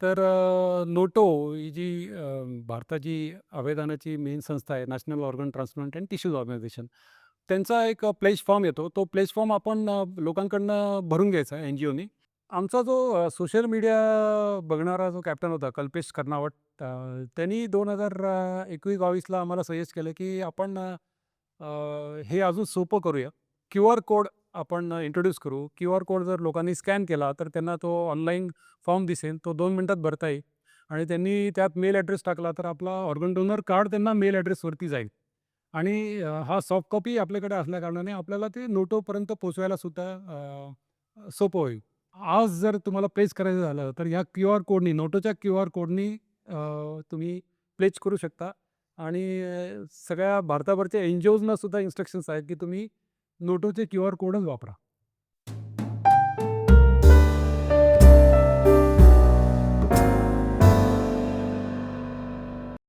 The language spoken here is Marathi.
तर नोटो ही जी भारताची अवयदानाची मेन संस्था आहे, national organ transplant and tissues organisation. त्यांचा एक प्लेज फॉर्म येतो. तो प्लेज फॉर्म आपण लोकांकडनं भरून घ्यायचा एन-जी-ओनी. आमचा जो सोशल मीडिया बघणारा जो कॅप्टन होता कल्पेश कर्नावट, त्यांनी 2021-22ला आम्हाला सजेस्ट केलं, की आपण हे अजून सोपं करूया. क्यूआर कोड आपण इंट्रोड्यूस करू. क्यूआर कोड जर लोकांनी स्कॅन केला, तर त्यांना तो ऑनलाईन फॉर्म दिसेल. तो 2 मिनिटात भरता येईल आणि त्यांनी त्यात मेल ॲड्रेस टाकला, तर आपला ऑर्गन डोनर कार्ड त्यांना मेल ॲड्रेसवरती जाईल आणि हा सॉफ्ट कॉपी आपल्याकडे असल्याकारणाने आपल्याला ते नोटोपर्यंत पोहोचवायला सुद्धा सोपं होईल. आज जर तुम्हाला प्लेस करायचं झालं, तर ह्या क्यूआर कोडनी, नोटोच्या क्यूआर कोडनी तुम्ही प्लेस करू शकता आणि सगळ्या भारताभरच्या एन-जी-ओजना सुद्धा इन्स्ट्रक्शन्स आहेत, की तुम्ही नोटोचे क्यूआर कोडच वापरा.